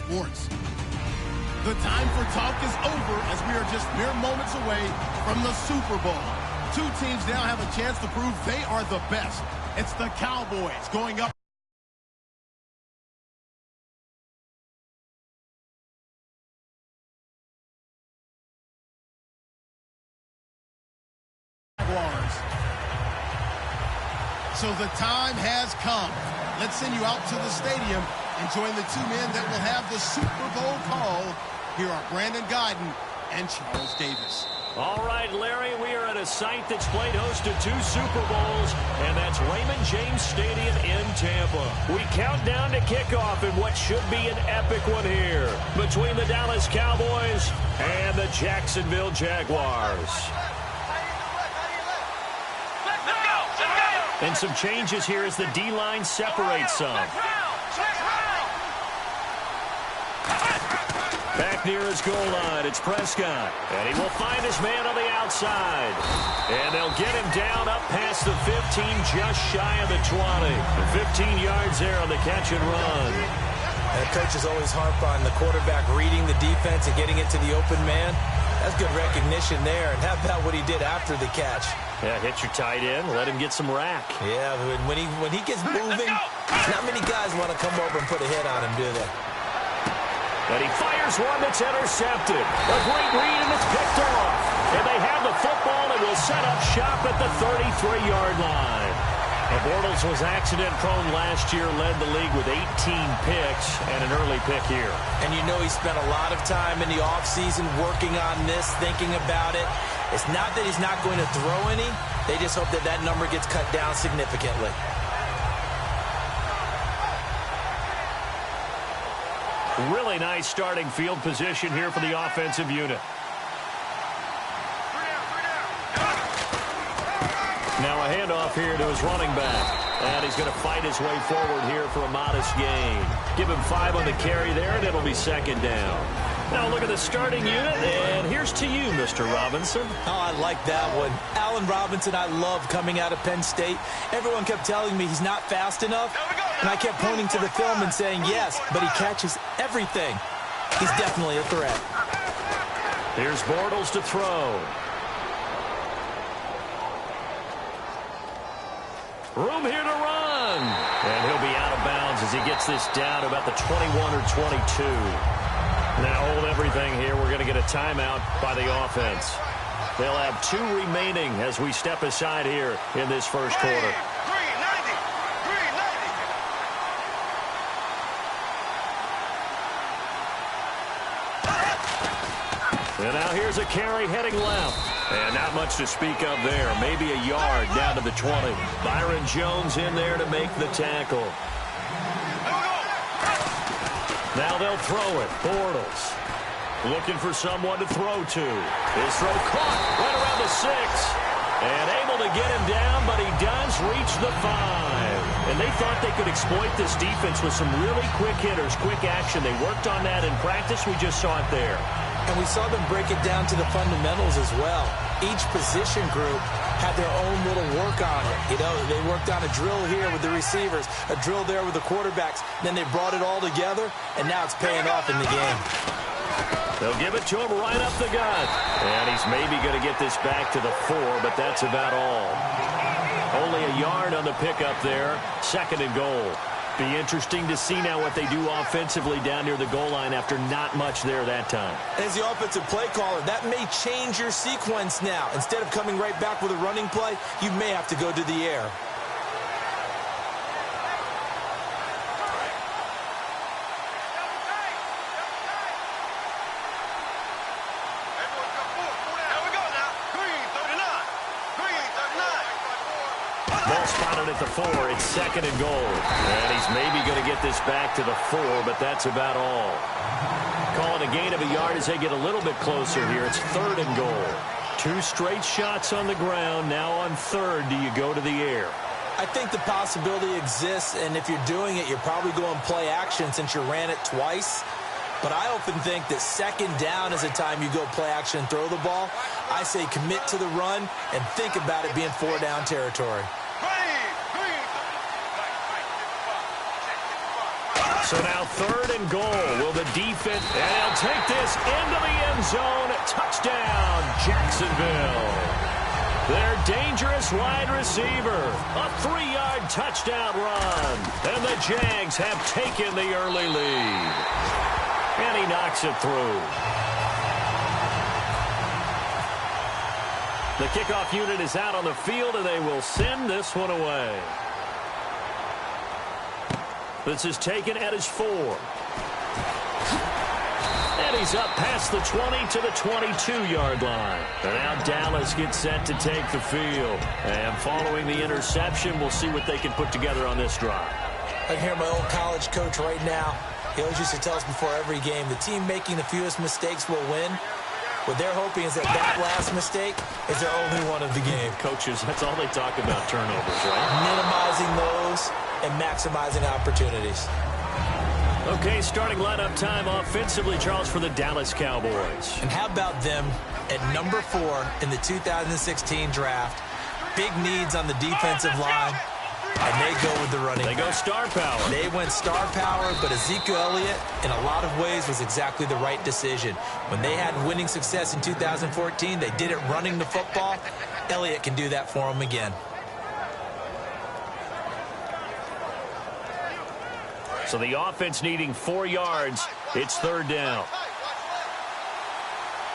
sports. The time for talk is over as we are just mere moments away from the Super Bowl. Two teams now have a chance to prove they are the best. It's the Cowboys going up. So the time has come. Let's send you out to the stadium and join the two men that will have the Super Bowl call. Here are Brandon Guyton and Charles Davis. All right, Larry, we are at a site that's played host to 2 Super Bowls, and that's Raymond James Stadium in Tampa. We count down to kickoff in what should be an epic one here between the Dallas Cowboys and the Jacksonville Jaguars. And some changes here as the D-line separates some. Back near his goal line, it's Prescott. And he will find his man on the outside. And they'll get him down up past the 15, just shy of the 20. 15 yards there on the catch and run. And coaches always harp on the quarterback reading the defense and getting it to the open man. That's good recognition there. And how about what he did after the catch? Yeah, hit your tight end, let him get some rack. Yeah, when he gets moving, not many guys want to come over and put a hit on him, do they? And he fires one that's intercepted. A great read, and it's picked off. And they have the football and will set up shop at the 33-yard line. Bortles was accident-prone last year, led the league with 18 picks and an early pick here. And you know he spent a lot of time in the offseason working on this, thinking about it. It's not that he's not going to throw any. They just hope that that number gets cut down significantly. Really nice starting field position here for the offensive unit. Now a handoff here to his running back. And he's going to fight his way forward here for a modest gain. Give him 5 on the carry there, and it'll be second down. Now look at the starting unit, and here's to you, Mr. Robinson. Oh, I like that one. Allen Robinson, I love coming out of Penn State. Everyone kept telling me he's not fast enough, and I kept pointing to the film and saying yes, but he catches everything. He's definitely a threat. Here's Bortles to throw. Room here to run. And he'll be out of bounds as he gets this down to about the 21 or 22. Now hold everything here. We're going to get a timeout by the offense. They'll have 2 remaining as we step aside here in this first quarter. And now here's a carry heading left. And not much to speak of there. Maybe a yard down to the 20. Byron Jones in there to make the tackle. Now they'll throw it. Bortles looking for someone to throw to. His throw caught right around the 6. And able to get him down, but he does reach the 5. And they thought they could exploit this defense with some really quick hitters, quick action. They worked on that in practice. We just saw it there. And we saw them break it down to the fundamentals as well. Each position group had their own little work on it. You know, they worked on a drill here with the receivers, a drill there with the quarterbacks. Then they brought it all together, and now it's paying off in the game. They'll give it to him right up the gut. And he's maybe going to get this back to the 4, but that's about all. Only a yard on the pickup there. Second and goal. Be interesting to see now what they do offensively down near the goal line after not much there that time. As the offensive play caller, that may change your sequence now. Instead of coming right back with a running play, you may have to go to the air. Spotted at the 4. It's second and goal. And he's maybe going to get this back to the 4, but that's about all. Calling a gain of a yard as they get a little bit closer here. It's third and goal. 2 straight shots on the ground. Now on third, do you go to the air? I think the possibility exists, and if you're doing it, you're probably going play action since you ran it twice. But I often think that second down is a time you go play action and throw the ball. I say commit to the run and think about it being 4-down territory. So now 3rd and goal. Will the defense, and he'll take this into the end zone. Touchdown, Jacksonville. Their dangerous wide receiver. A 3-yard touchdown run. And the Jags have taken the early lead. And he knocks it through. The kickoff unit is out on the field, and they will send this one away. This is taken at his 4. And he's up past the 20 to the 22-yard line. And now Dallas gets set to take the field. And following the interception, we'll see what they can put together on this drive. I can hear my old college coach right now. He always used to tell us before every game, the team making the fewest mistakes will win. What they're hoping is that last mistake is their only one of the game. Coaches, that's all they talk about, turnovers, right? Minimizing those and maximizing opportunities. Okay, starting lineup time offensively, Charles, for the Dallas Cowboys. And how about them at number 4 in the 2016 draft? Big needs on the defensive line. And they go with the running back. They go star power. They went star power, but Ezekiel Elliott, in a lot of ways, was exactly the right decision. When they had winning success in 2014, they did it running the football. Elliott can do that for them again. So the offense needing 4 yards. It's 3rd down.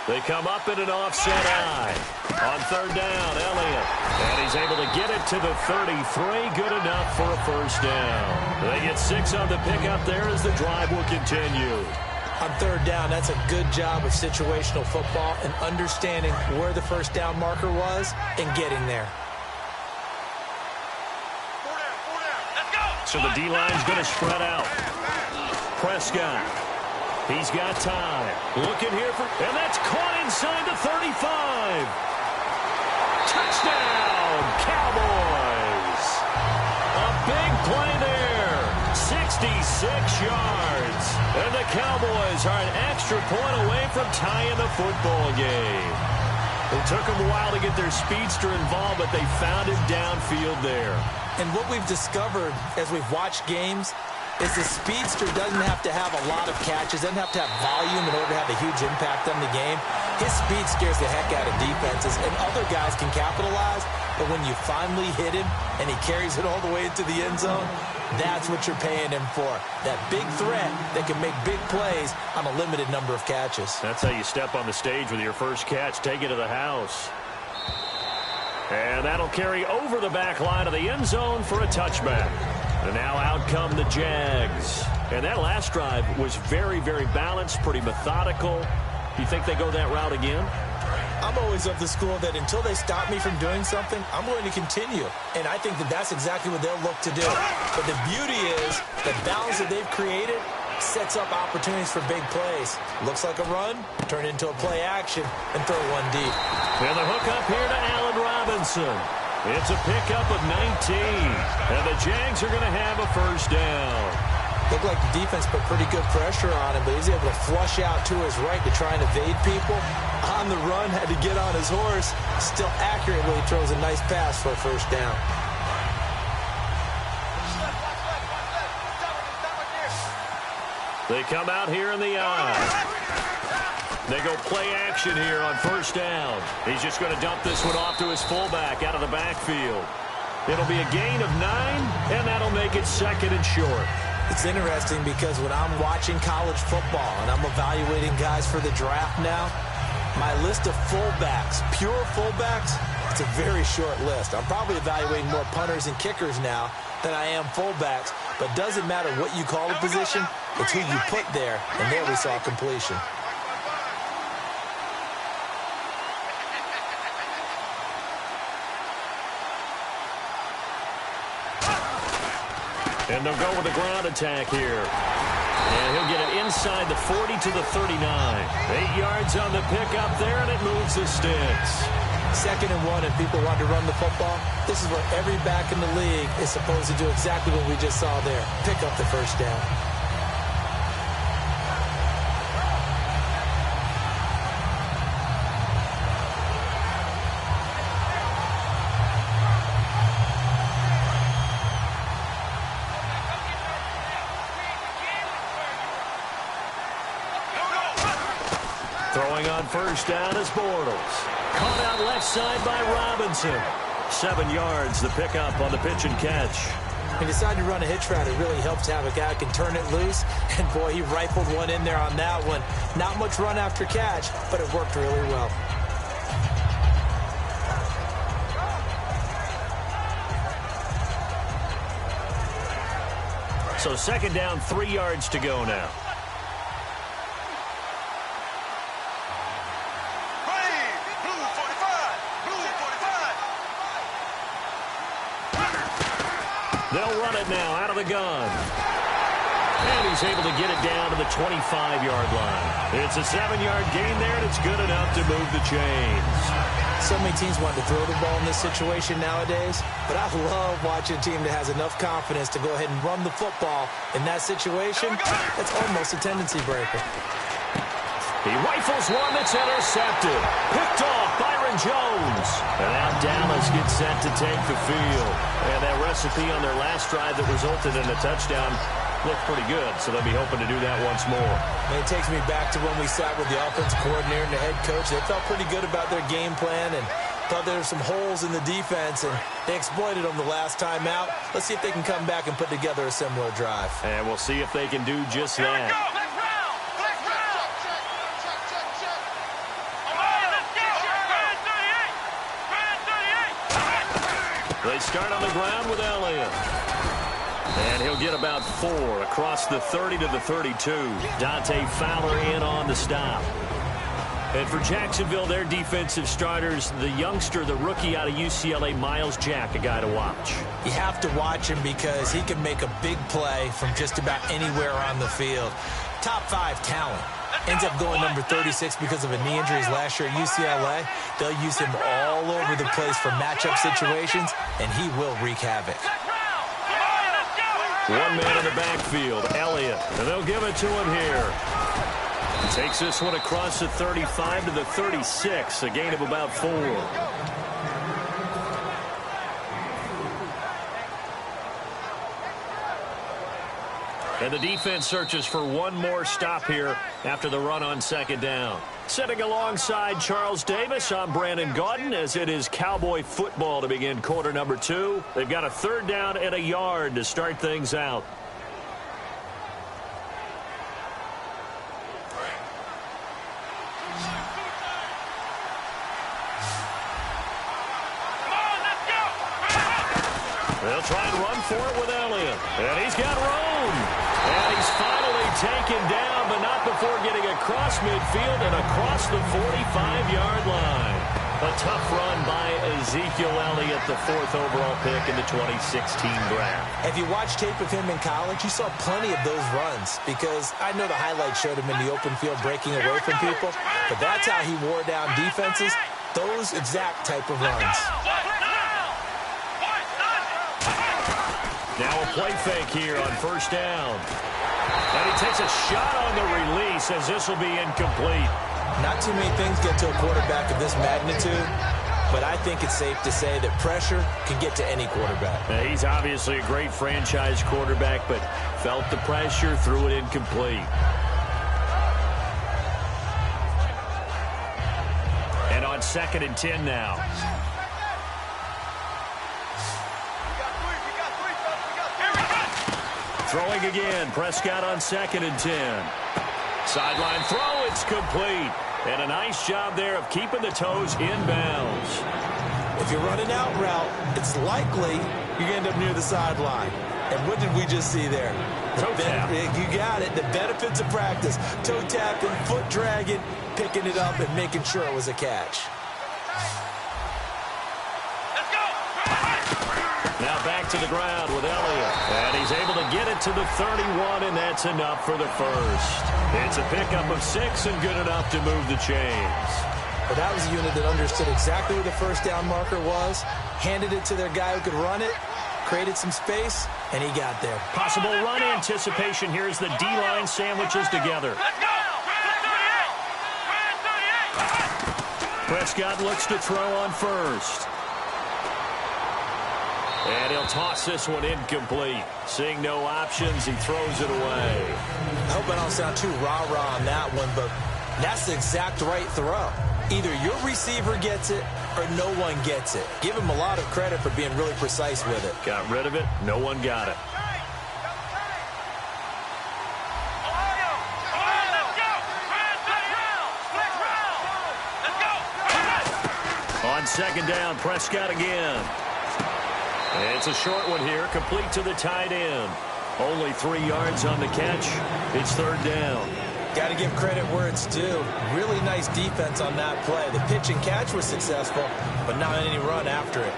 They come up in an offset eye. On 3rd down, Elliott. And he's able to get it to the 33. Good enough for a 1st down. They get 6 on the pickup there as the drive will continue. On 3rd down, that's a good job of situational football and understanding where the 1st down marker was and getting there. So the D-line's going to spread out. Prescott. He's got time. Looking here for, and that's caught inside the 35. Touchdown, Cowboys. A big play there. 66 yards. And the Cowboys are an extra point away from tying the football game. It took them a while to get their speedster involved, but they found him downfield there. And what we've discovered as we've watched games is the speedster doesn't have to have a lot of catches, doesn't have to have volume in order to have a huge impact on the game. His speed scares the heck out of defenses, and other guys can capitalize, but when you finally hit him and he carries it all the way into the end zone, that's what you're paying him for. That big threat that can make big plays on a limited number of catches. That's how you step on the stage with your first catch. Take it to the house. And that'll carry over the back line of the end zone for a touchback. And now out come the Jags. And that last drive was very, very balanced, pretty methodical. Do you think they go that route again? I'm always of the school that until they stop me from doing something, I'm going to continue. And I think that that's exactly what they'll look to do. But the beauty is the balance that they've created sets up opportunities for big plays. Looks like a run, turn into a play action, and throw one deep. And the hook up here to Allen Robinson. It's a pickup of 19. And the Jags are going to have a 1st down. Looked like the defense put pretty good pressure on him, but he's able to flush out to his right to try and evade people. On the run, had to get on his horse. Still accurately throws a nice pass for a 1st down. They come out here in the eye. They go play action here on 1st down. He's just going to dump this one off to his fullback out of the backfield. It'll be a gain of 9, and that'll make it 2nd and short. It's interesting because when I'm watching college football and I'm evaluating guys for the draft now, my list of fullbacks, pure fullbacks, it's a very short list. I'm probably evaluating more punters and kickers now than I am fullbacks, but doesn't matter what you call a position, it's who you put there, and there we saw completion. And they'll go with a ground attack here. And he'll get it inside the 40 to the 39. 8 yards on the pickup there, and it moves the sticks. 2nd and 1, and people want to run the football. This is what every back in the league is supposed to do, exactly what we just saw there. Pick up the 1st down. Throwing on first down is Bortles. Caught out left side by Robinson. 7 yards, the pickup on the pitch and catch. He decided to run a hitch route. It really helps to have a guy who can turn it loose. And, boy, he rifled one in there on that one. Not much run after catch, but it worked really well. So second down, 3 yards to go now. They'll run it now out of the gun. And he's able to get it down to the 25-yard line. It's a 7-yard gain there, and it's good enough to move the chains. So many teams want to throw the ball in this situation nowadays, but I love watching a team that has enough confidence to go ahead and run the football in that situation. That's almost a tendency breaker. He rifles one that's intercepted. Picked off Byron Jones. And now Dallas gets set to take the field. And that recipe on their last drive that resulted in a touchdown looked pretty good, so they'll be hoping to do that once more. And it takes me back to when we sat with the offensive coordinator and the head coach. They felt pretty good about their game plan and thought there were some holes in the defense, and they exploited them the last time out. Let's see if they can come back and put together a similar drive. And we'll see if they can do just that. They start on the ground with Elliott. And he'll get about 4 across the 30 to the 32. Dante Fowler in on the stop. And for Jacksonville, their defensive starters, the youngster, the rookie out of UCLA, Miles Jack, a guy to watch. You have to watch him because he can make a big play from just about anywhere on the field. Top 5 talent. Ends up going number 36 because of a knee injury last year at UCLA. They'll use him all over the place for matchup situations, and he will wreak havoc. One man in the backfield, Elliott, and they'll give it to him here. He takes this one across the 35 to the 36, a gain of about 4. And the defense searches for one more stop here after the run on second down. Sitting alongside Charles Davis, I'm Brandon Gaudin, as it is Cowboy football to begin quarter number 2. They've got a 3rd down and a yard to start things out. They'll try and run for it with Elliott. And he's got room. And he's finally taken down, but not before getting across midfield and across the 45-yard line. A tough run by Ezekiel Elliott, the 4th overall pick in the 2016 draft. If you watched tape of him in college, you saw plenty of those runs because I know the highlights showed him in the open field breaking away from people, but that's how he wore down defenses, those exact type of runs. Now a play fake here on first down. And he takes a shot on the release as this will be incomplete. Not too many things get to a quarterback of this magnitude, but I think it's safe to say that pressure can get to any quarterback. Now, he's obviously a great franchise quarterback, but felt the pressure, threw it incomplete. And on 2nd and 10 now. Throwing again, Prescott on 2nd and 10. Sideline throw, it's complete. And a nice job there of keeping the toes inbounds. If you run an out route, it's likely you end up near the sideline. And what did we just see there? Toe tap. You got it. The benefits of practice. Toe tapping, foot dragging, picking it up, and making sure it was a catch. Now back to the ground with Elliott. And he's able to get it to the 31, and that's enough for the first. It's a pickup of 6 and good enough to move the chains. Well, that was a unit that understood exactly where the first down marker was, handed it to their guy who could run it, created some space, and he got there. Possible run anticipation here as the D-line sandwiches together. Prescott looks to throw on first. And he'll toss this one incomplete. Seeing no options, he throws it away. I hope I don't sound too rah-rah on that one, but That's the exact right throw. Either your receiver gets it or no one gets it. Give him a lot of credit for being really precise with it. Got rid of it. No one got it. On second down, Prescott again. It's a short one here, complete to the tight end. Only 3 yards on the catch. It's third down. Got to give credit where it's due. Really nice defense on that play. The pitch and catch was successful, but not any run after it.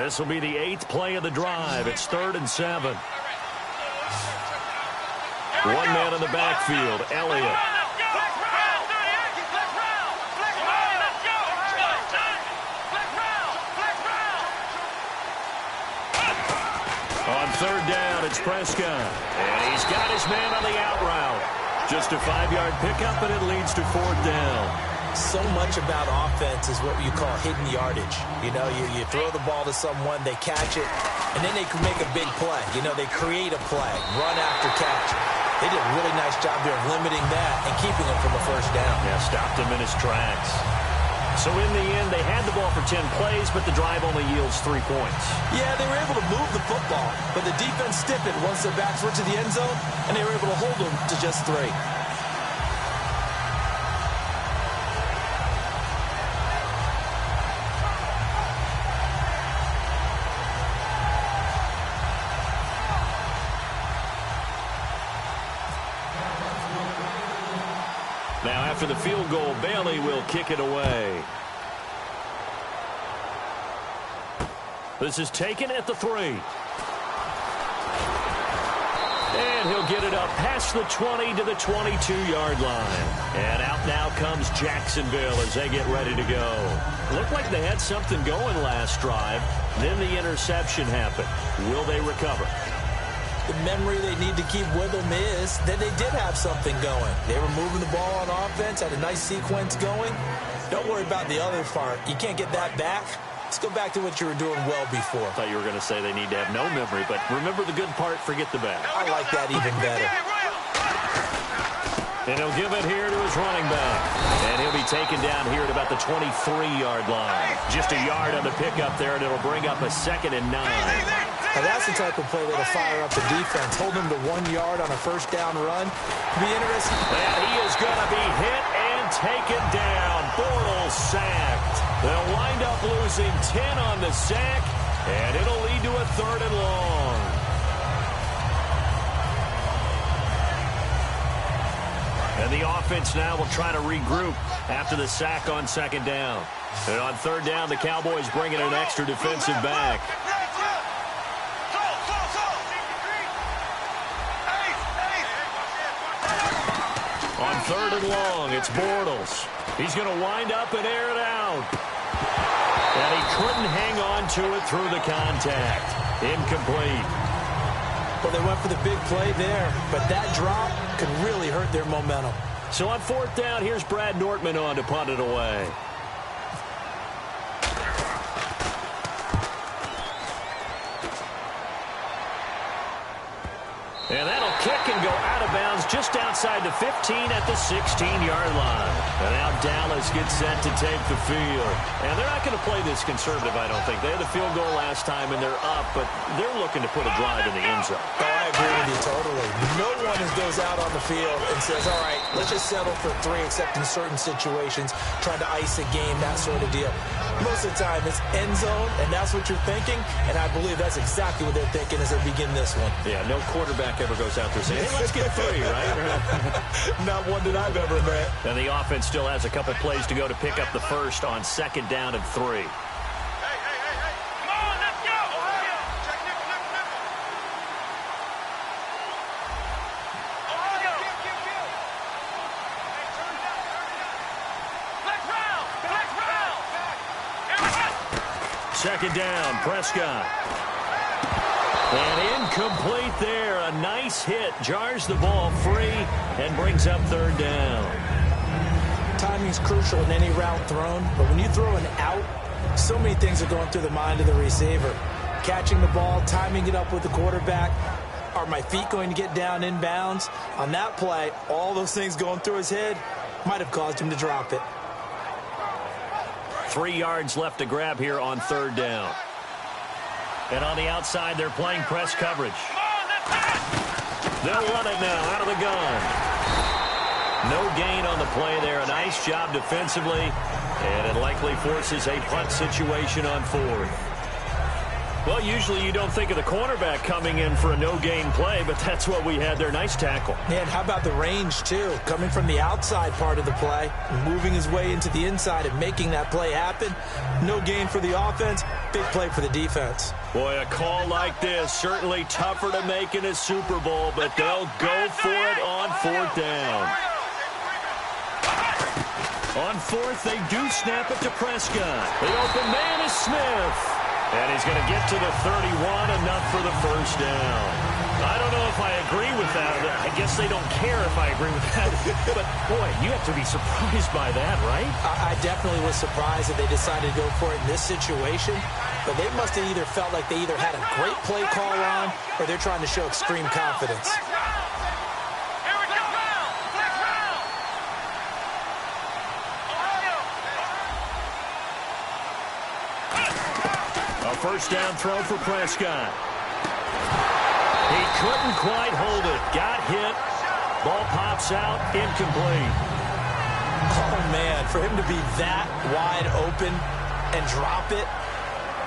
This will be the 8th play of the drive. It's 3rd and 7. One man in the backfield, Elliott. On third down, it's Prescott. And he's got his man on the out route. Just a 5-yard pickup, and it leads to 4th down. So much about offense is what you call hidden yardage. You know, you throw the ball to someone, they catch it, and then they can make a big play. You know, they create a play, run after catch. They did a really nice job there of limiting that and keeping him from the first down. Yeah, stopped him in his tracks. So in the end, they had the ball for 10 plays, but the drive only yields 3 points. Yeah, they were able to move the football, but the defense stiffened once their backs were to the end zone, and they were able to hold them to just 3. Now, after the field goal, Bailey will kick it away. This is taken at the 3. And he'll get it up past the 20 to the 22-yard line. And out now comes Jacksonville as they get ready to go. Looked like they had something going last drive. Then the interception happened. Will they recover? The memory they need to keep with them is that they did have something going. They were moving the ball on offense, had a nice sequence going. Don't worry about the other part. You can't get that back. Let's go back to what you were doing well before. I thought you were going to say they need to have no memory, but remember the good part, forget the bad. I like that even better. And he'll give it here to his running back. And he'll be taken down here at about the 23-yard line. Just a yard on the pickup there, and it'll bring up a 2nd and 9. Now that's the type of play that'll fire up the defense. Hold them to 1 yard on a first down run. Be interesting. And he is going to be hit and taken down. Bortles sacked. They'll wind up losing 10 on the sack, and it'll lead to a 3rd and long. And the offense now will try to regroup after the sack on 2nd down. And on 3rd down, the Cowboys bring in an extra defensive back. On 3rd and long, it's Bortles. He's going to wind up and air it out. And he couldn't hang on to it through the contact. Incomplete. Well, they went for the big play there, but that drop could really hurt their momentum. So on 4th down, here's Brad Nortman on to punt it away. And that'll kick and go out of bounds just outside the 15 at the 16-yard line. And now Dallas gets set to take the field. And they're not going to play this conservative, I don't think. They had the field goal last time, and they're up, but they're looking to put a drive in the end zone. Oh, I agree with you totally. No one goes out on the field and says, all right, let's just settle for 3, except in certain situations, trying to ice a game, that sort of deal. Most of the time, it's end zone, and that's what you're thinking, and I believe that's exactly what they're thinking as they begin this one. Yeah, no quarterback ever goes out there saying, hey, let's get 3, right? Not one that I've ever met. And the offense still has a couple plays to go to pick up the first on 2nd down and 3. Second down, Prescott. And incomplete there. A nice hit. Jars the ball free and brings up 3rd down. Timing's crucial in any route thrown, but when you throw an out, so many things are going through the mind of the receiver. Catching the ball, timing it up with the quarterback. Are my feet going to get down inbounds? On that play, all those things going through his head might have caused him to drop it. 3 yards left to grab here on third down. And on the outside, they're playing press coverage. They'll run it now out of the gun. No gain on the play there. A nice job defensively. And it likely forces a punt situation on fourth. Well, usually you don't think of the cornerback coming in for a no-gain play, but that's what we had there. Nice tackle. And how about the range, too? Coming from the outside part of the play, moving his way into the inside and making that play happen. No gain for the offense, big play for the defense. Boy, a call like this, certainly tougher to make in a Super Bowl, but they'll go for it on fourth down. On fourth, they do snap it to Prescott. The open man is Smith. And he's going to get to the 31, enough for the first down. I don't know if I agree with that. I guess they don't care if I agree with that. But, boy, you have to be surprised by that, right? I definitely was surprised that they decided to go for it in this situation. But they must have either felt like they either had a great play call on or they're trying to show extreme confidence. First down throw for Prescott. He couldn't quite hold it. Got hit. Ball pops out. Incomplete. Oh, man, for him to be that wide open and drop it.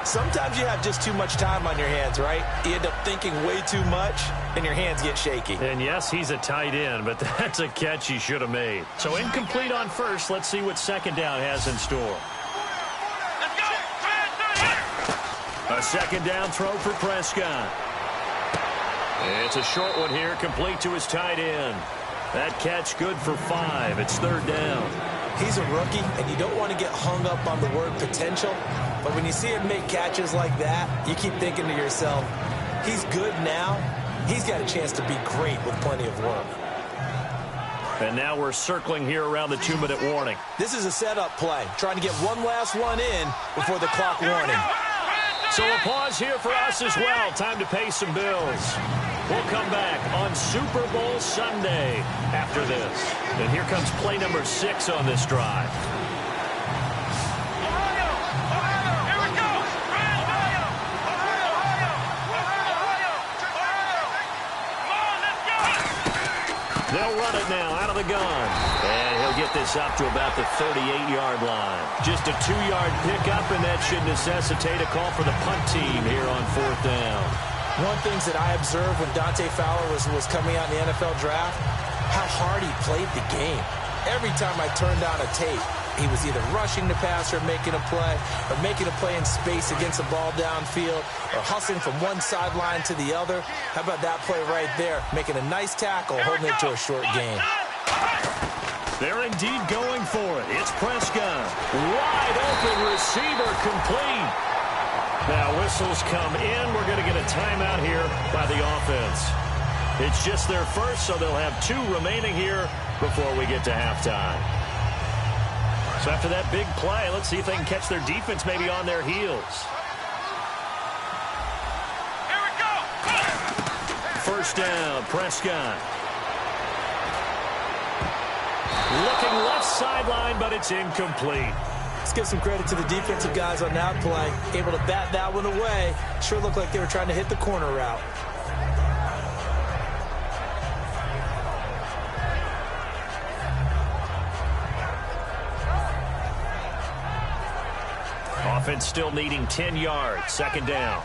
Sometimes you have just too much time on your hands, right? You end up thinking way too much, and your hands get shaky. And, yes, he's a tight end, but that's a catch he should have made. So incomplete on first. Let's see what second down has in store. A second down throw for Prescott. It's a short one here, complete to his tight end. That catch good for 5. It's third down. He's a rookie, and you don't want to get hung up on the word potential. But when you see him make catches like that, you keep thinking to yourself, he's good now. He's got a chance to be great with plenty of work. And now we're circling here around the 2-minute warning. This is a setup play, trying to get one last one in before the clock warning. So a pause here for us as well. Time to pay some bills. We'll come back on Super Bowl Sunday after this. And here comes play number 6 on this drive. They'll run it now out of the gun. And he'll get this up to about the 38-yard line. Just a 2-yard pickup, and that should necessitate a call for the punt team here on fourth down. One thing that I observed when Dante Fowler was coming out in the NFL draft, how hard he played the game. Every time I turned on a tape, he was either rushing the passer, making a play, or making a play in space against the ball downfield, or hustling from one sideline to the other. How about that play right there? Making a nice tackle, holding it to a short gain. They're indeed going for it. It's Prescott. Wide open receiver, complete. Now whistles come in. We're going to get a timeout here by the offense. It's just their first, so they'll have 2 remaining here before we get to halftime. So after that big play, let's see if they can catch their defense maybe on their heels. Here we go. First down, Prescott. Looking left sideline, but it's incomplete. Let's give some credit to the defensive guys on that play. Able to bat that one away. Sure looked like they were trying to hit the corner route. Offense still needing 10 yards. Second down.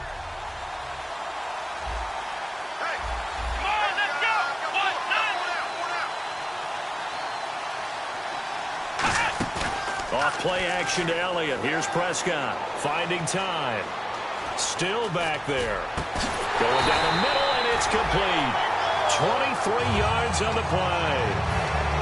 Off play action to Elliott. Here's Prescott. Finding time. Still back there. Going down the middle, and it's complete. 23 yards on the play.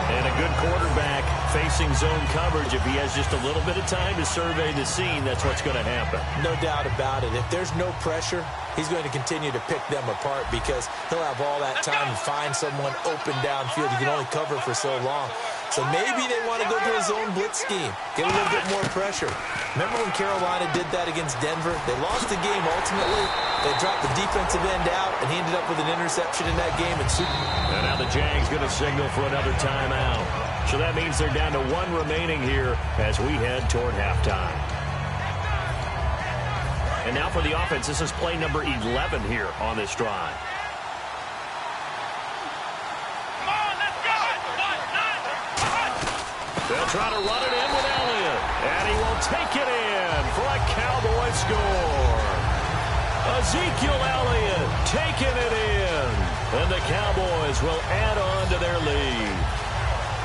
And a good quarterback facing zone coverage. If he has just a little bit of time to survey the scene, that's what's going to happen. No doubt about it. If there's no pressure, he's going to continue to pick them apart because he'll have all that time to find someone open downfield. You can only cover for so long. So maybe they want to go to a zone blitz scheme, get a little bit more pressure. Remember when Carolina did that against Denver? They lost the game ultimately, but They dropped the defensive end out, and he ended up with an interception in that game. And now the Jags going to signal for another timeout. So that means they're down to one remaining here as we head toward halftime. And now for the offense, this is play number 11 here on this drive. They'll try to run it in with Elliott. And he will take it in for a Cowboy score. Ezekiel Elliott taking it in. And the Cowboys will add on to their lead.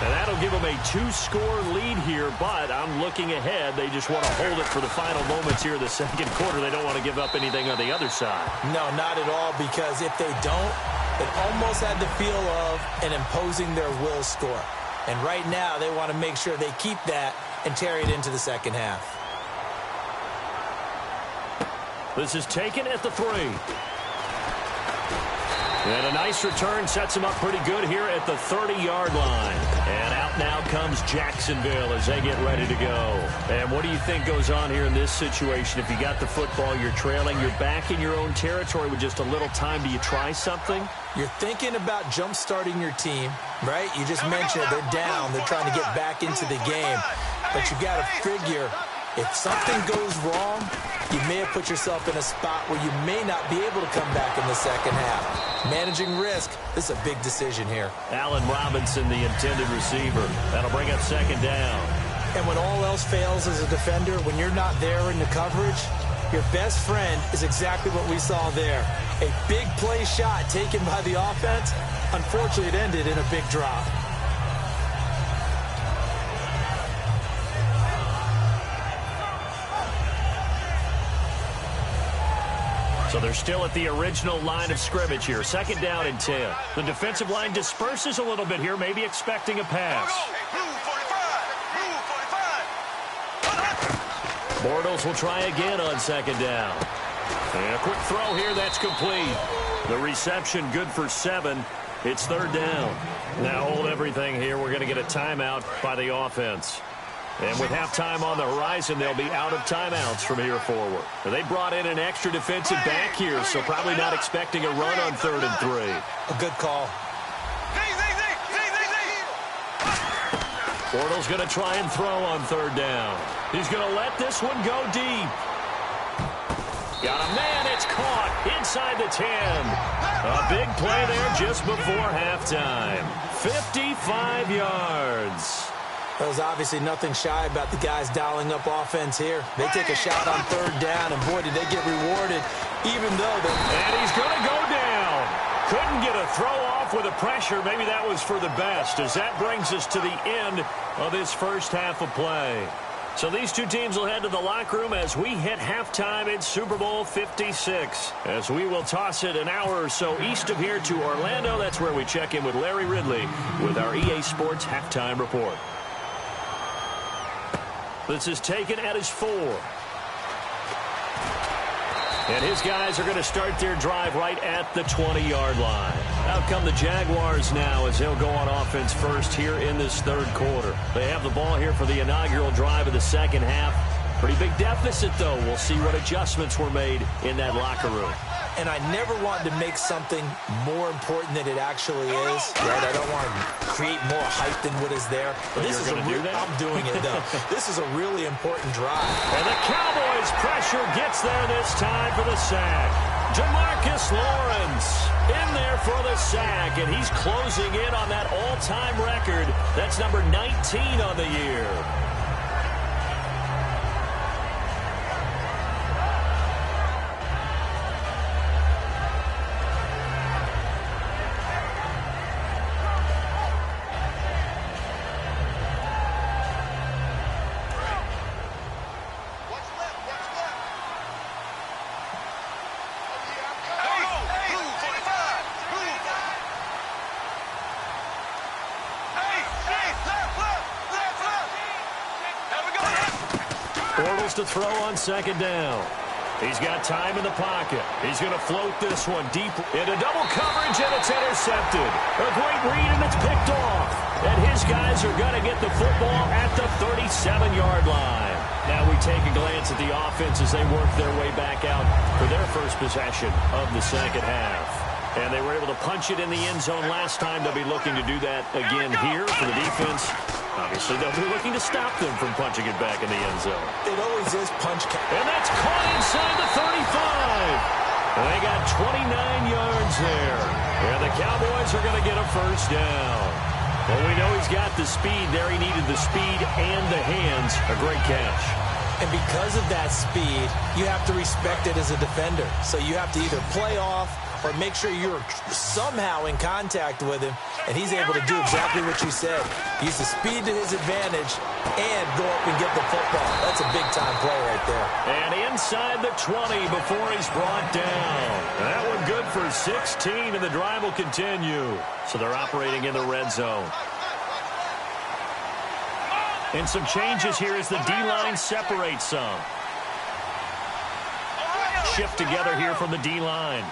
And that'll give them a 2-score lead here, but I'm looking ahead. They just want to hold it for the final moments here in the second quarter. They don't want to give up anything on the other side. No, not at all, because if they don't, it almost had the feel of an imposing their will score. And right now, they want to make sure they keep that and carry it into the second half. This is taken at the 3. And a nice return sets him up pretty good here at the 30-yard line. And out now comes Jacksonville as they get ready to go. And what do you think goes on here in this situation? If you got the football, you're trailing, you're back in your own territory with just a little time. Do you try something? You're thinking about jump-starting your team, right? You just mentioned it. They're down. They're trying to get back into the game. But you got to figure, if something goes wrong, you may have put yourself in a spot where you may not be able to come back in the second half. Managing risk, this is a big decision here. Allen Robinson, the intended receiver. That'll bring up second down. And when all else fails as a defender, when you're not there in the coverage, your best friend is exactly what we saw there. A big play shot taken by the offense. Unfortunately, it ended in a big drop. So they're still at the original line of scrimmage here. Second down and 10. The defensive line disperses a little bit here, maybe expecting a pass. Bortles will try again on second down. And a quick throw here, that's complete. The reception good for 7. It's third down. Now hold everything here. We're going to get a timeout by the offense. And with halftime on the horizon, they'll be out of timeouts from here forward. They brought in an extra defensive back here, so probably not expecting a run on 3rd and 3. A good call. Bortles going to try and throw on 3rd down. He's going to let this one go deep. Got a man, it's caught inside the 10. A big play there just before halftime. 55 yards. There's obviously nothing shy about the guys dialing up offense here. They take a shot on 3rd down, and boy, did they get rewarded, even though they... And he's going to go down. Couldn't get a throw off with the pressure. Maybe that was for the best, as that brings us to the end of this first half of play. So these two teams will head to the locker room as we hit halftime in Super Bowl 56. As we will toss it an hour or so east of here to Orlando. That's where we check in with Larry Ridley with our EA Sports Halftime Report. This is taken at his 4. And his guys are going to start their drive right at the 20-yard line. Out come the Jaguars now as they'll go on offense first here in this third quarter. They have the ball here for the inaugural drive of the second half. Pretty big deficit, though. We'll see what adjustments were made in that locker room. And I never want to make something more important than it actually is. Right? I don't want to create more hype than what is there. But this is a I'm doing it, though. This is a really important drive. And the Cowboys' pressure gets there this time for the sack. Jamarcus Lawrence in there for the sack, and he's closing in on that all-time record. That's number 19 on the year. Bortles to throw on second down. He's got time in the pocket. He's going to float this one deep into double coverage, and it's intercepted. A great read, and it's picked off. And his guys are going to get the football at the 37-yard line. Now we take a glance at the offense as they work their way back out for their first possession of the second half. And they were able to punch it in the end zone last time. They'll be looking to do that again here for the defense. Obviously, they'll be looking to stop them from punching it back in the end zone. It always is punch. And that's caught inside the 35. They got 29 yards there. And the Cowboys are going to get a first down. Well, we know he's got the speed there. He needed the speed and the hands. A great catch. And because of that speed, you have to respect it as a defender. So you have to either play off or make sure you're somehow in contact with him. And he's able to do exactly what you said. Use the speed to his advantage and go up and get the football. That's a big-time play right there. And inside the 20 before he's brought down. That one good for 16, and the drive will continue. So they're operating in the red zone. And some changes here as the D-line separates some. Shift together here from the D-line.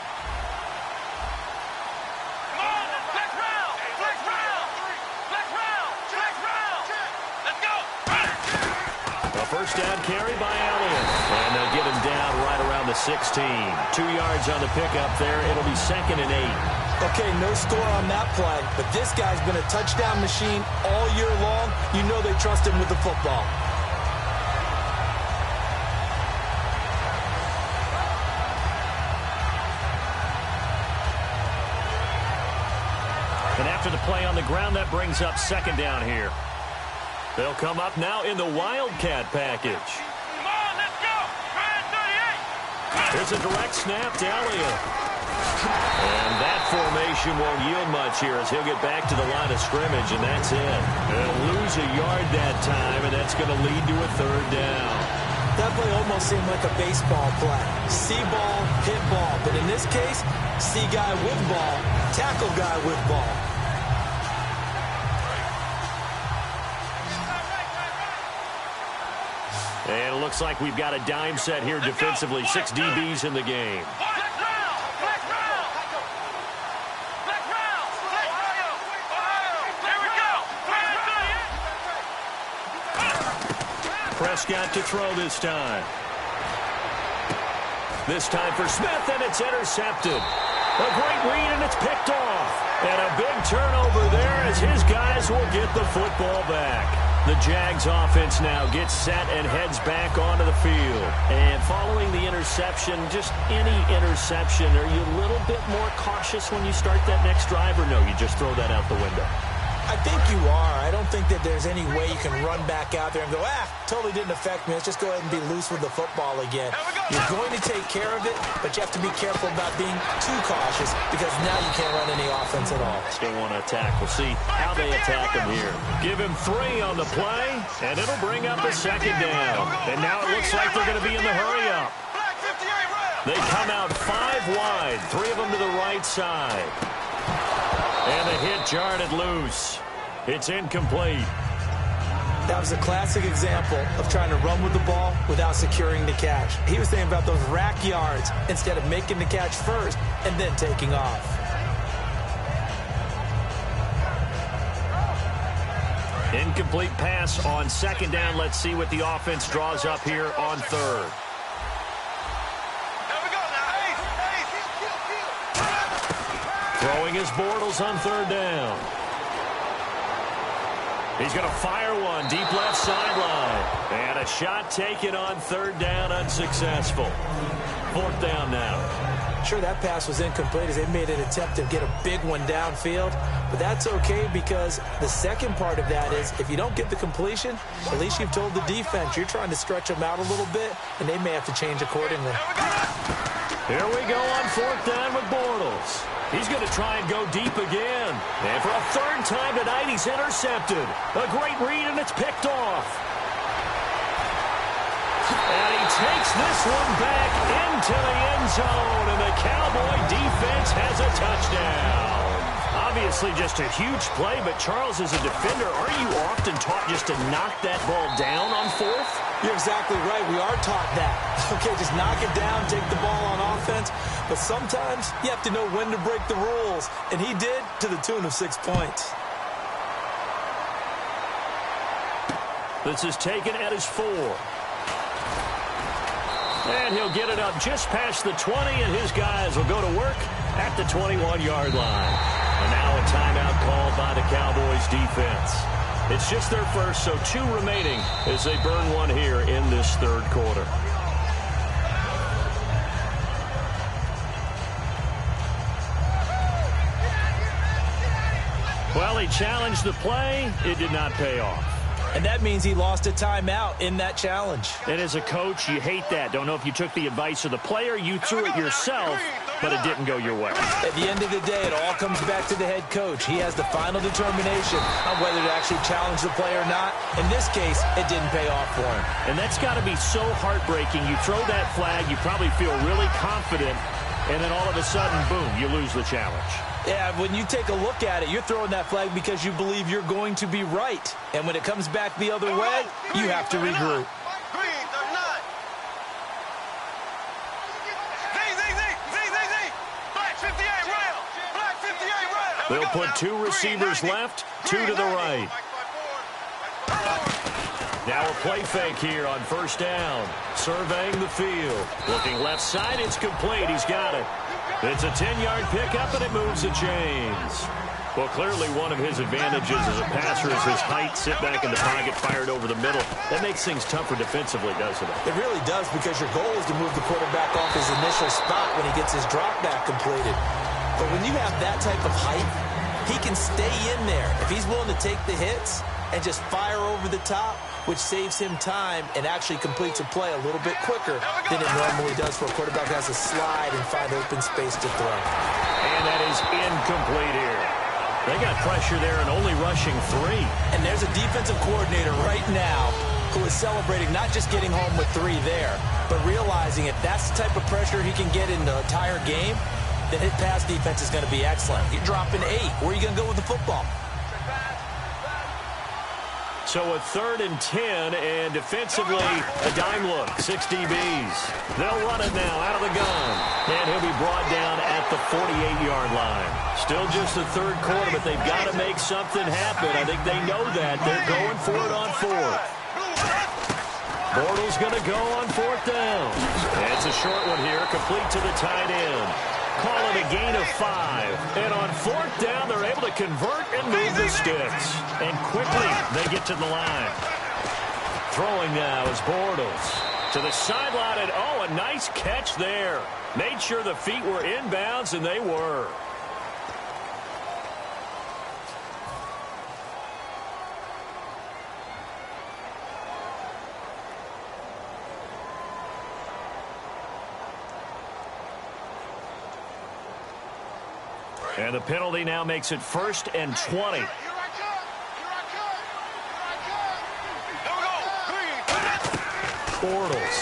First down carry by Elliott. And they'll get him down right around the 16. 2 yards on the pickup there. It'll be 2nd and 8. Okay, no score on that play, but this guy's been a touchdown machine all year long. You know they trust him with the football. And after the play on the ground, that brings up 2nd down here. They'll come up now in the Wildcat package. Come on, let's go. Try 38. Here's a direct snap to Elliott. And that formation won't yield much here as he'll get back to the line of scrimmage, and that's it. They'll lose a yard that time, and that's going to lead to a 3rd down. That play almost seemed like a baseball play. See ball, hit ball. But in this case, see guy with ball, tackle guy with ball. And it looks like we've got a dime set here defensively. 6 DBs in the game. Prescott to throw this time. This time for Smith, and it's intercepted. A great read, and it's picked off. And a big turnover there as his guys will get the football back. The Jags offense now gets set and heads back onto the field. And following the interception, just any interception, are you a little bit more cautious when you start that next drive, or no, you just throw that out the window? I think you are. I don't think that there's any way you can run back out there and go, totally didn't affect me. Let's just go ahead and be loose with the football again. You're going to take care of it, but you have to be careful about being too cautious because now you can't run any offense at all. Still want to attack. We'll see how they attack him here. Give him 3 on the play, and it'll bring up a 2nd down. And now it looks like they're going to be in the hurry-up. They come out 5 wide, 3 of them to the right side. And the hit jarred it loose. It's incomplete. That was a classic example of trying to run with the ball without securing the catch. He was thinking about those rack yards instead of making the catch first and then taking off. Incomplete pass on 2nd down. Let's see what the offense draws up here on 3rd. Throwing his Bortles on 3rd down. He's going to fire one deep left sideline. And a shot taken on 3rd down, unsuccessful. 4th down now. Sure, that pass was incomplete as they made an attempt to get a big one downfield. But that's okay because the second part of that is if you don't get the completion, at least you've told the defense you're trying to stretch them out a little bit, and they may have to change accordingly. Here we go on 4th down with Bortles. He's going to try and go deep again. And for a 3rd time tonight, he's intercepted. A great read, and it's picked off. And he takes this one back into the end zone, and the Cowboy defense has a touchdown. Obviously just a huge play, but Charles, as a defender, aren't you often taught just to knock that ball down on 4th? You're exactly right. We are taught that. Okay, just knock it down, take the ball on offense. But sometimes you have to know when to break the rules. And he did to the tune of 6 points. This is taken at his 4. And he'll get it up just past the 20, and his guys will go to work at the 21-yard line. And now a timeout called by the Cowboys defense. It's just their first, so 2 remaining as they burn one here in this third quarter. Well, he challenged the play. It did not pay off. And that means he lost a timeout in that challenge. And as a coach, you hate that. Don't know if you took the advice of the player, you threw it yourself, but it didn't go your way. At the end of the day, it all comes back to the head coach. He has the final determination on whether to actually challenge the play or not. In this case, it didn't pay off for him. And that's got to be so heartbreaking. You throw that flag, you probably feel really confident, and then all of a sudden, boom, you lose the challenge. Yeah, when you take a look at it, you're throwing that flag because you believe you're going to be right. And when it comes back the other way, you have to regroup. They'll put 2 receivers left, 2 to the right. Now a play fake here on first down. Surveying the field. Looking left side, it's complete. He's got it. It's a 10-yard pickup, and it moves the chains. Well, clearly one of his advantages as a passer is his height, sit back in the pocket, fired over the middle. That makes things tougher defensively, doesn't it? It really does, because your goal is to move the quarterback off his initial spot when he gets his drop back completed. But when you have that type of height, he can stay in there. If he's willing to take the hits and just fire over the top, which saves him time and actually completes a play a little bit quicker than it normally does for a quarterback who has to slide and find open space to throw. And that is incomplete here. They got pressure there and only rushing 3. And there's a defensive coordinator right now who is celebrating not just getting home with 3 there, but realizing if that's the type of pressure he can get in the entire game, then his pass defense is going to be excellent. You're dropping 8. Where are you going to go with the football? So a 3rd and 10, and defensively, a dime look, 6 DBs. They'll run it now out of the gun, and he'll be brought down at the 48-yard line. Still just the third quarter, but they've got to make something happen. I think they know that. They're going for it on 4th. Bortles going to go on 4th down. And it's a short one here, complete to the tight end. Call it a gain of 5. And on 4th down, they're able to convert and move the sticks. And quickly, they get to the line. Throwing now is Bortles. To the sideline, and oh, a nice catch there. Made sure the feet were inbounds, and they were. And the penalty now makes it 1st and 20. Bortles.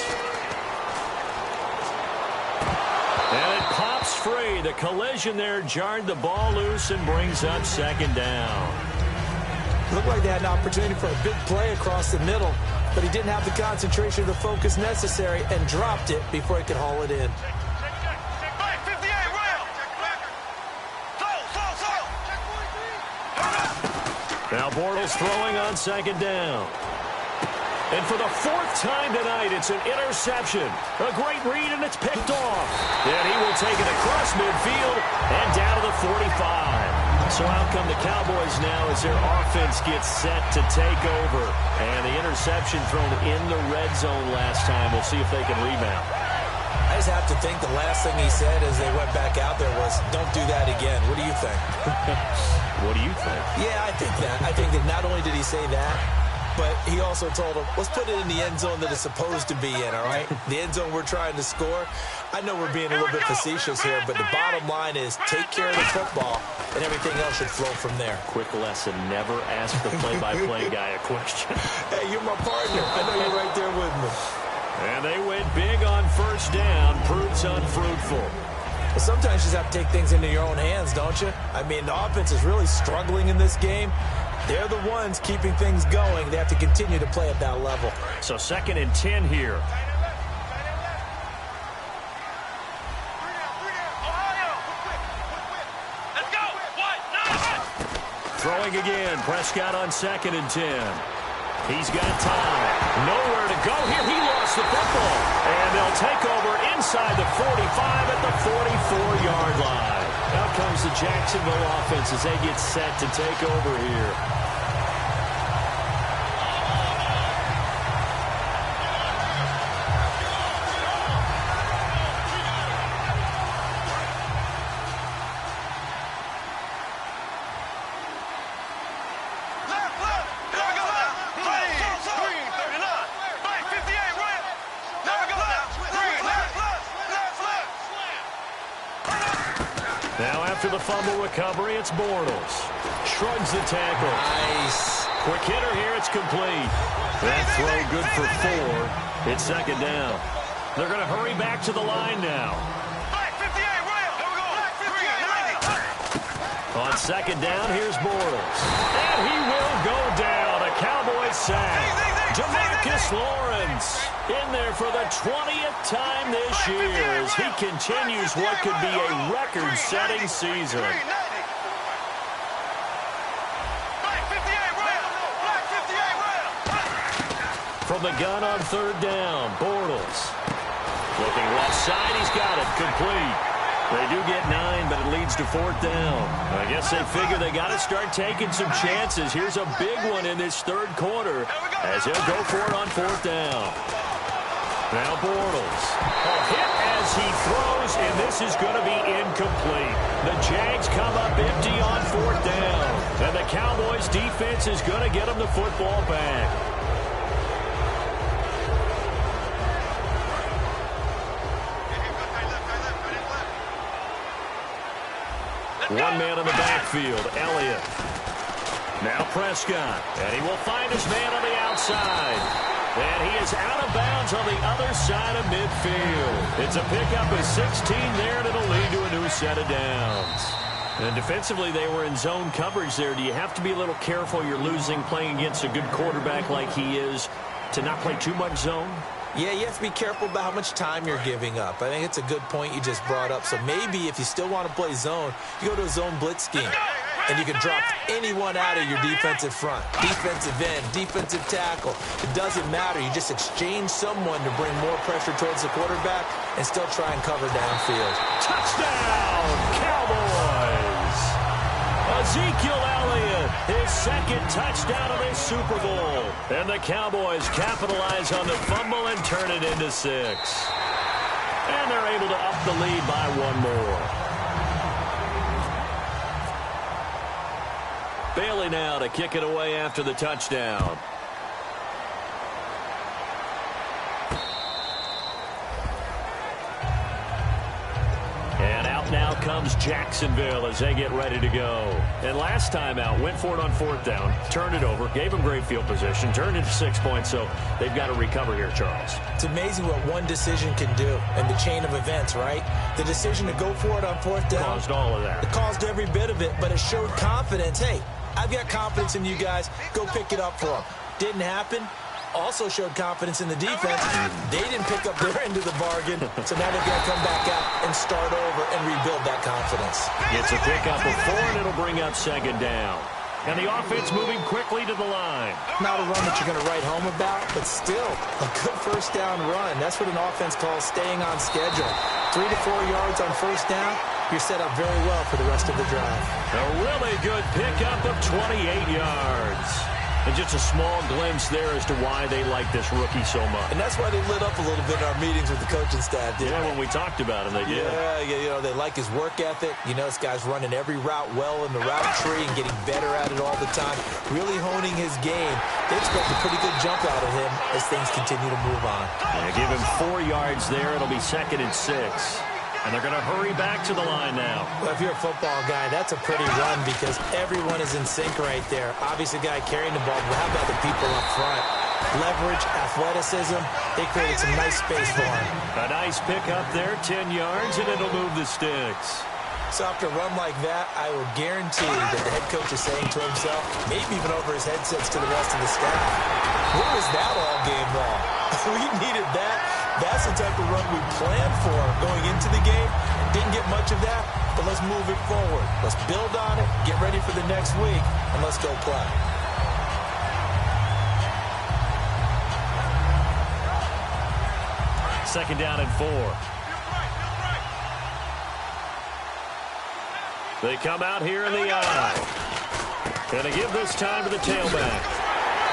And it pops free. The collision there jarred the ball loose and brings up 2nd down. Looked like they had an opportunity for a big play across the middle, but he didn't have the concentration or the focus necessary and dropped it before he could haul it in. Now Bortles throwing on 2nd down. And for the 4th time tonight, it's an interception. A great read, and it's picked off. And he will take it across midfield and down to the 45. So out come the Cowboys now as their offense gets set to take over. And the interception thrown in the red zone last time. We'll see if they can rebound. I just have to think the last thing he said as they went back out there was, don't do that again. What do you think? What do you think? Yeah, I think that. I think that not only did he say that, but he also told him, let's put it in the end zone that it's supposed to be in, all right? The end zone we're trying to score. I know we're being a little bit facetious here, but the bottom line is take care of the football, and everything else should flow from there. Quick lesson, never ask the play-by-play guy a question. Hey, you're my partner. I know you're right there with me. And they went big on 1st down. Proves unfruitful. Well, sometimes you just have to take things into your own hands, don't you? I mean, the offense is really struggling in this game. They're the ones keeping things going. They have to continue to play at that level. So 2nd and 10 here. Throwing again. Prescott on 2nd and 10. He's got time. Nowhere to go here. He lost the football. And they'll take over inside the 45 at the 44-yard line. Out comes the Jacksonville offense as they get set to take over here. Now after the fumble recovery, it's Bortles. Shrugs the tackle. Nice. Quick hitter here, it's complete. That throw good for 4. It's second down. They're going to hurry back to the line now. On second down, here's Bortles. And he will go down. A Cowboys sack. Demarcus Lawrence in there for the 20th time this year as he continues what could be a record-setting season. From the gun on third down, Bortles. Looking left side, he's got it, complete. They do get 9, but it leads to fourth down. I guess they figure they got to start taking some chances. Here's a big one in this third quarter as he'll go for it on fourth down. Now Bortles. A hit as he throws, and this is going to be incomplete. The Jags come up empty on fourth down, and the Cowboys defense is going to get them the football back. One man in the backfield, Elliott. Now Prescott, and he will find his man on the outside. And he is out of bounds on the other side of midfield. It's a pickup of 16 there, and it'll lead to a new set of downs. And defensively, they were in zone coverage there. Do you have to be a little careful? You're losing playing against a good quarterback like he is to not play too much zone? Yeah, you have to be careful about how much time you're giving up. I think it's a good point you just brought up. So maybe if you still want to play zone, you go to a zone blitz scheme. And you can drop anyone out of your defensive front. Defensive end, defensive tackle. It doesn't matter. You just exchange someone to bring more pressure towards the quarterback and still try and cover downfield. Touchdown, Cowboys! Ezekiel Elliott, his second touchdown of this Super Bowl. And the Cowboys capitalize on the fumble and turn it into 6. And they're able to up the lead by 1 more. Bailey now to kick it away after the touchdown. And out now comes Jacksonville as they get ready to go. And last time out, went for it on fourth down, turned it over, gave them great field position, turned it to 6 points, so they've got to recover here, Charles. It's amazing what one decision can do in the chain of events, right? The decision to go for it on fourth down. Caused all of that. It caused every bit of it, but it showed confidence. Hey, I've got confidence in you guys. Go pick it up for them. Didn't happen. Also showed confidence in the defense. They didn't pick up their end of the bargain, so now they've got to come back out and start over and rebuild that confidence. Gets a pickup of 4, and it'll bring up second down. And the offense moving quickly to the line. Not a run that you're going to write home about, but still a good first down run. That's what an offense calls staying on schedule. 3 to 4 yards on first down. You're set up very well for the rest of the drive. A really good pickup of 28 yards. And just a small glimpse there as to why they like this rookie so much. And that's why they lit up a little bit in our meetings with the coaching staff, didn't they? When we talked about him, they did. Yeah, you know, they like his work ethic. You know, this guy's running every route well in the route tree and getting better at it all the time, really honing his game. They expect a pretty good jump out of him as things continue to move on. Yeah, give him 4 yards there. It'll be second and 6. And they're going to hurry back to the line now. Well, if you're a football guy, that's a pretty run because everyone is in sync right there. Obviously, the guy carrying the ball, but how about the people up front? Leverage, athleticism, they created some nice space for him. A nice pickup there, 10 yards, and it'll move the sticks. So after a run like that, I will guarantee that the head coach is saying to himself, maybe even over his headsets to the rest of the staff, where was that all game long? We needed that. That's the type of run we planned for going into the game. Didn't get much of that, but let's move it forward. Let's build on it, get ready for the next week, and let's go play. Second down and 4. They come out here in the eye. Going to give this time to the tailback.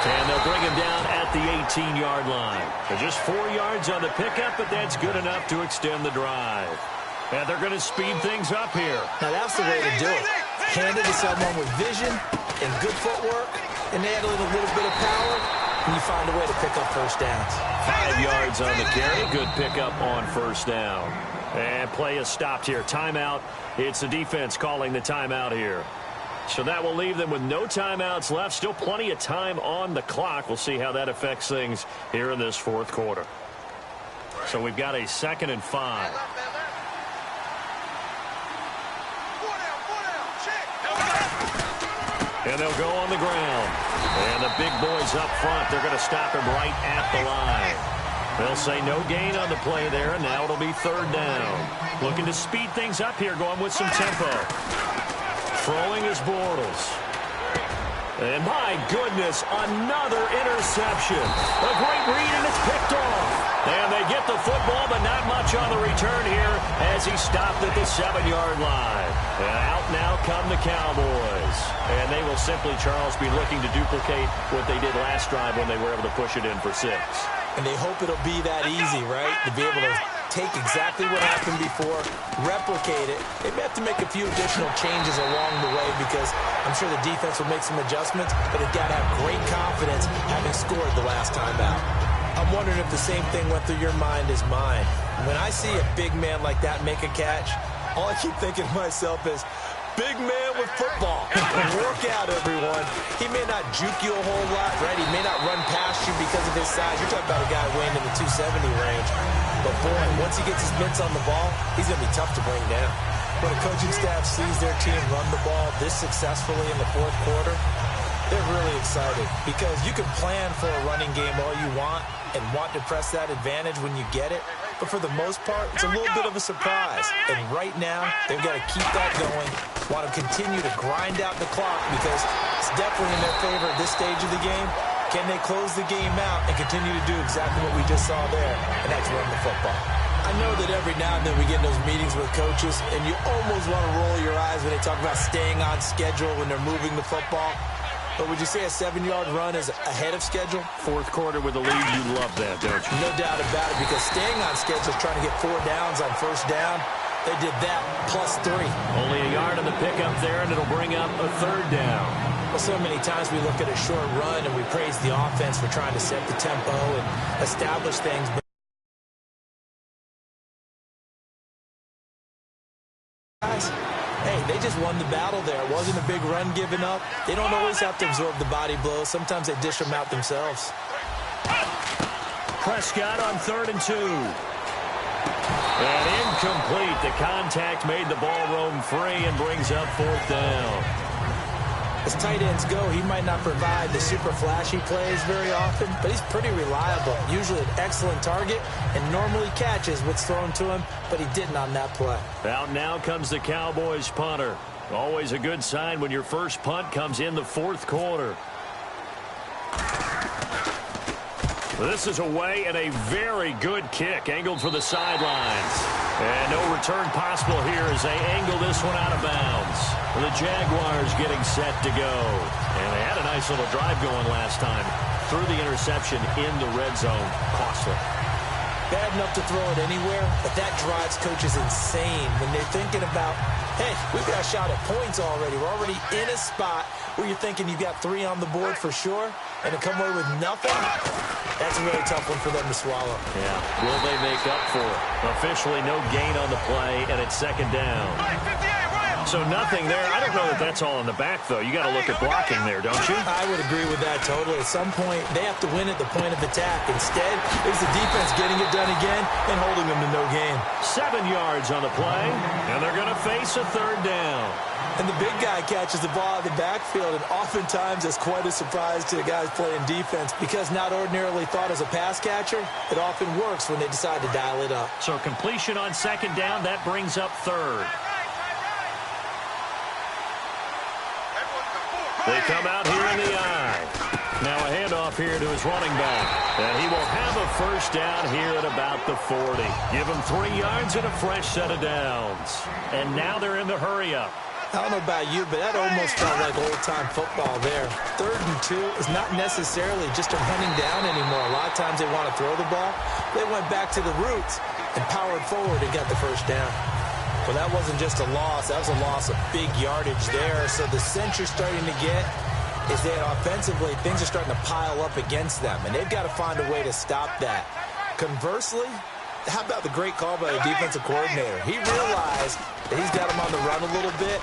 And they'll bring him down at the 18-yard line. They're just 4 yards on the pickup, but that's good enough to extend the drive. And they're going to speed things up here. Now, that's the way to do it. Hand it to someone with vision and good footwork, and add a little bit of power, and you find a way to pick up first downs. 5 yards on the carry. Good pickup on first down. And play is stopped here. Timeout. It's the defense calling the timeout here. So that will leave them with no timeouts left. Still plenty of time on the clock. We'll see how that affects things here in this fourth quarter. So we've got a 2nd and 5. And they'll go on the ground. And the big boys up front, they're going to stop him right at the line. They'll say no gain on the play there, and now it'll be 3rd down. Looking to speed things up here, going with some tempo. Throwing is Bortles. And my goodness, another interception. A great read, and it's picked off. And they get the football, but not much on the return here as he stopped at the 7-yard line. And out now come the Cowboys. And they will simply, Charles, be looking to duplicate what they did last drive when they were able to push it in for 6. And they hope it'll be that easy, right? To be able to take exactly what happened before, replicate it. They may have to make a few additional changes along the way because I'm sure the defense will make some adjustments, but they've got to have great confidence having scored the last time out. I'm wondering if the same thing went through your mind as mine. When I see a big man like that make a catch, all I keep thinking to myself is, big man with football. Work out, everyone. He may not juke you a whole lot, right? He may not run past you because of his size. You're talking about a guy weighing in the 270 range. But, boy, once he gets his mitts on the ball, he's going to be tough to bring down. When a coaching staff sees their team run the ball this successfully in the fourth quarter, they're really excited because you can plan for a running game all you want and want to press that advantage when you get it. But for the most part, it's a little bit of a surprise. And right now, they've got to keep that going, want to continue to grind out the clock because it's definitely in their favor at this stage of the game. Can they close the game out and continue to do exactly what we just saw there, and that's run the football? I know that every now and then we get in those meetings with coaches, and you almost want to roll your eyes when they talk about staying on schedule when they're moving the football. But would you say a 7-yard run is ahead of schedule? Fourth quarter with a lead, you love that, don't you? No doubt about it, because staying on schedule is trying to get 4 downs on first down. They did that plus 3. Only a yard on the pickup there, and it'll bring up a 3rd down. Well, so many times we look at a short run and we praise the offense for trying to set the tempo and establish things. But hey, they just won the battle there. It wasn't a big run given up. They don't always have to absorb the body blows. Sometimes they dish them out themselves. Prescott on 3rd and 2. And incomplete. The contact made the ball roam free and brings up 4th down. As tight ends go, he might not provide the super flashy plays very often, but he's pretty reliable. Usually an excellent target and normally catches what's thrown to him, but he didn't on that play. Out now comes the Cowboys punter. Always a good sign when your first punt comes in the fourth quarter. This is away and a very good kick angled for the sidelines. And no return possible here as they angle this one out of bounds. The Jaguars getting set to go. And they had a nice little drive going last time. Threw the interception in the red zone. Costly. Bad enough to throw it anywhere, but that drives coaches insane when they're thinking about, hey, we've got a shot at points already. We're already in a spot where you're thinking you've got 3 on the board for sure, and to come away with nothing, that's a really tough one for them to swallow. Yeah, will they make up for it? Officially no gain on the play, and it's 2nd down. So nothing there. I don't know that that's all in the back, though. You got to look at blocking there, don't you? I would agree with that totally. At some point, they have to win at the point of attack. Instead, it's the defense getting it done again and holding them to no gain. 7 yards on the play, and they're going to face a 3rd down. And the big guy catches the ball out of the backfield, and oftentimes it's quite a surprise to the guys playing defense because not ordinarily thought as a pass catcher, it often works when they decide to dial it up. So completion on 2nd down, that brings up 3rd. They come out here in the eye. Now a handoff here to his running back. And he will have a first down here at about the 40. Give him 3 yards and a fresh set of downs. And now they're in the hurry-up. I don't know about you, but that almost felt like old-time football there. 3rd and 2 is not necessarily just a hunting down anymore. A lot of times they want to throw the ball. They went back to the roots and powered forward and got the first down. Well, that wasn't just a loss. That was a loss of big yardage there. So the sense you're starting to get is that offensively things are starting to pile up against them, and they've got to find a way to stop that. Conversely, how about the great call by the defensive coordinator? He realized that he's got him on the run a little bit.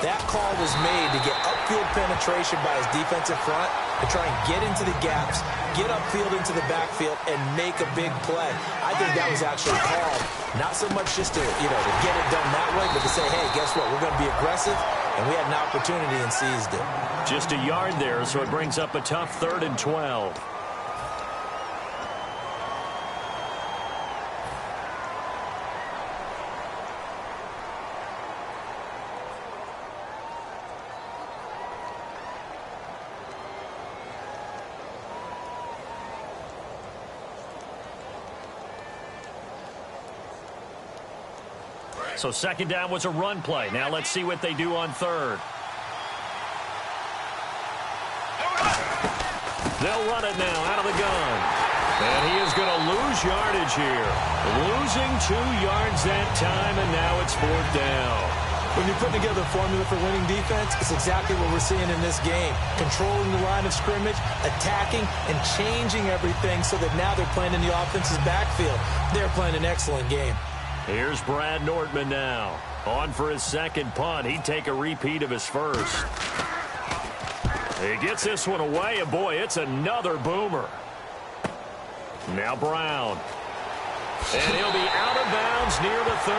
That call was made to get upfield penetration by his defensive front to try and get into the gaps, get upfield into the backfield, and make a big play. I think that was actually called, not so much just to, to get it done that way, but to say, hey, guess what? We're going to be aggressive, and we had an opportunity and seized it. Just a yard there, so it brings up a tough 3rd and 12. So 2nd down was a run play. Now let's see what they do on 3rd. They'll run it now out of the gun. And he is going to lose yardage here. Losing 2 yards that time, and now it's 4th down. When you're putting together a formula for winning defense, it's exactly what we're seeing in this game. Controlling the line of scrimmage, attacking, and changing everything so that now they're playing in the offense's backfield. They're playing an excellent game. Here's Brad Nordman now. On for his 2nd punt. He'd take a repeat of his 1st. He gets this one away, and boy, it's another boomer. Now Brown. And he'll be out of bounds near the 30.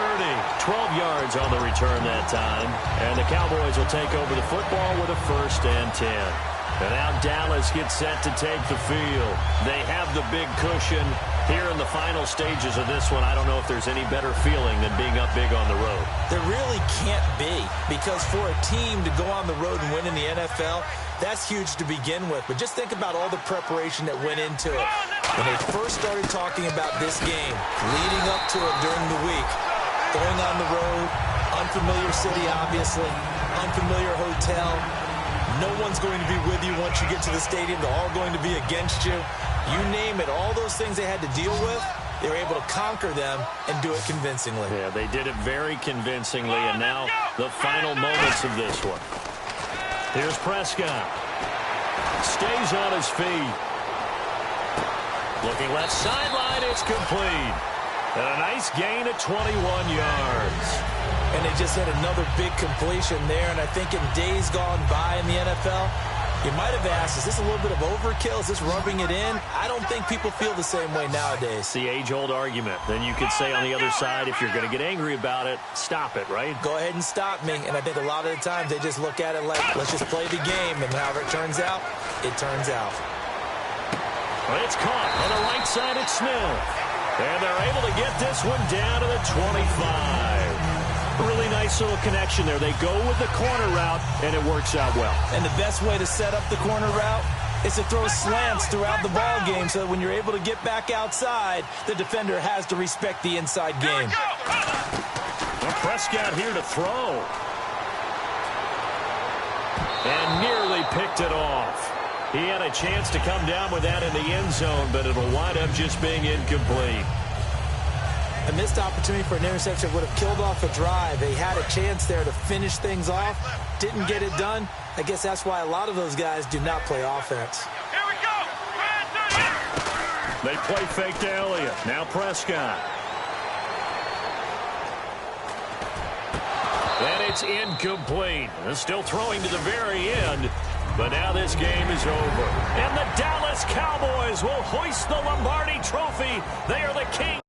12 yards on the return that time. And the Cowboys will take over the football with a 1st and 10. And now Dallas gets set to take the field. They have the big cushion. Here in the final stages of this one, I don't know if there's any better feeling than being up big on the road. There really can't be, because for a team to go on the road and win in the NFL, that's huge to begin with. But just think about all the preparation that went into it. When they first started talking about this game, leading up to it during the week, going on the road, unfamiliar city, obviously, unfamiliar hotel. No one's going to be with you once you get to the stadium. They're all going to be against you. You name it, all those things they had to deal with, they were able to conquer them and do it convincingly. Yeah, they did it very convincingly, and now the final moments of this one. Here's Prescott. Stays on his feet. Looking left sideline, it's complete. And a nice gain of 21 yards. And they just had another big completion there, and I think in days gone by in the NFL, you might have asked, is this a little bit of overkill? Is this rubbing it in? I don't think people feel the same way nowadays. It's the age-old argument. Then you could say on the other side, if you're going to get angry about it, stop it, right? Go ahead and stop me. And I think a lot of the times they just look at it like, let's just play the game. And however it turns out, it turns out. Well, it's caught on the right side at Smith. And they're able to get this one down to the 25. Really nice little connection there. They go with the corner route, and it works out well. And the best way to set up the corner route is to throw slants throughout the ball game so that when you're able to get back outside, the defender has to respect the inside game. Well, Prescott here to throw. And nearly picked it off. He had a chance to come down with that in the end zone, but it'll wind up just being incomplete. A missed opportunity for an interception would have killed off a drive. They had a chance there to finish things off. Didn't get it done. I guess that's why a lot of those guys do not play offense. Here we go. They play fake to Elliott. Now Prescott. And it's incomplete. They're still throwing to the very end. But now this game is over. And the Dallas Cowboys will hoist the Lombardi Trophy. They are the king.